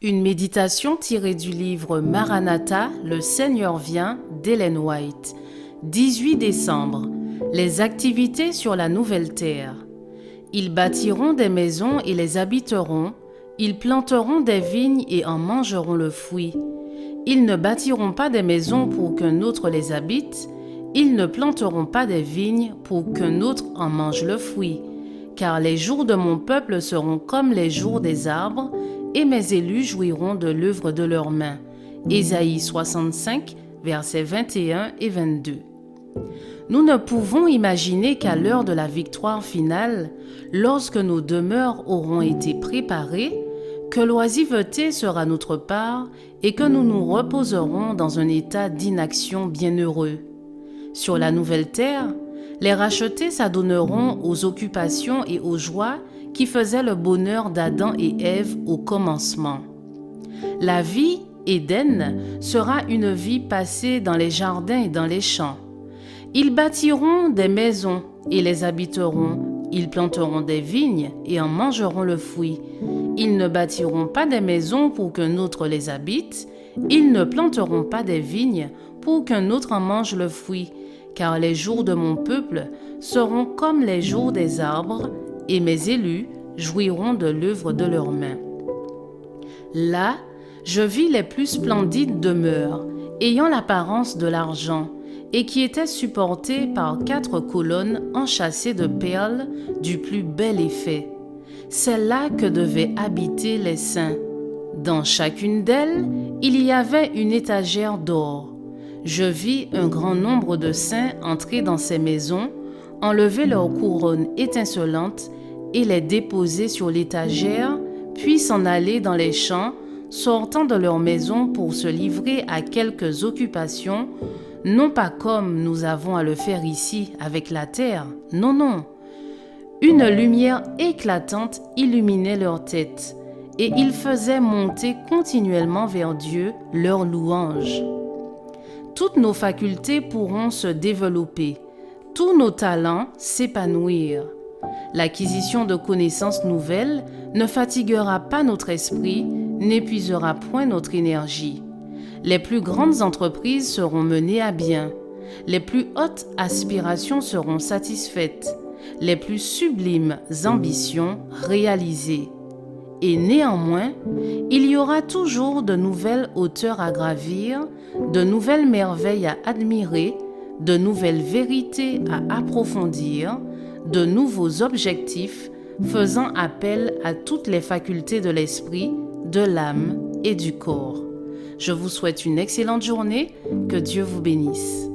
Une méditation tirée du livre Maranatha, le Seigneur vient d'Ellen White. 18 décembre. Les activités sur la nouvelle terre. Ils bâtiront des maisons et les habiteront. Ils planteront des vignes et en mangeront le fruit. Ils ne bâtiront pas des maisons pour qu'un autre les habite. Ils ne planteront pas des vignes pour qu'un autre en mange le fruit. Car les jours de mon peuple seront comme les jours des arbres, et mes élus jouiront de l'œuvre de leurs mains. Ésaïe 65, versets 21 et 22. Nous ne pouvons imaginer qu'à l'heure de la victoire finale, lorsque nos demeures auront été préparées, que l'oisiveté sera notre part et que nous nous reposerons dans un état d'inaction bienheureux. Sur la nouvelle terre, les rachetés s'adonneront aux occupations et aux joies qui faisaient le bonheur d'Adam et Ève au commencement. La vie, Éden, sera une vie passée dans les jardins et dans les champs. Ils bâtiront des maisons et les habiteront. Ils planteront des vignes et en mangeront le fruit. Ils ne bâtiront pas des maisons pour qu'un autre les habite. Ils ne planteront pas des vignes pour qu'un autre en mange le fruit. Car les jours de mon peuple seront comme les jours des arbres, et mes élus jouiront de l'œuvre de leurs mains. Là, je vis les plus splendides demeures, ayant l'apparence de l'argent, et qui étaient supportées par 4 colonnes enchâssées de perles du plus bel effet. C'est là que devaient habiter les saints. Dans chacune d'elles, il y avait une étagère d'or. Je vis un grand nombre de saints entrer dans ces maisons, enlever leurs couronnes étincelantes et les déposer sur l'étagère, puis s'en aller dans les champs, sortant de leur maison pour se livrer à quelques occupations, non pas comme nous avons à le faire ici avec la terre, non, non. Une lumière éclatante illuminait leurs têtes, et ils faisaient monter continuellement vers Dieu leur louange. Toutes nos facultés pourront se développer, tous nos talents s'épanouir. L'acquisition de connaissances nouvelles ne fatiguera pas notre esprit, n'épuisera point notre énergie. Les plus grandes entreprises seront menées à bien. Les plus hautes aspirations seront satisfaites. Les plus sublimes ambitions réalisées. Et néanmoins, il y aura toujours de nouvelles hauteurs à gravir, de nouvelles merveilles à admirer, de nouvelles vérités à approfondir, de nouveaux objectifs faisant appel à toutes les facultés de l'esprit, de l'âme et du corps. Je vous souhaite une excellente journée, que Dieu vous bénisse.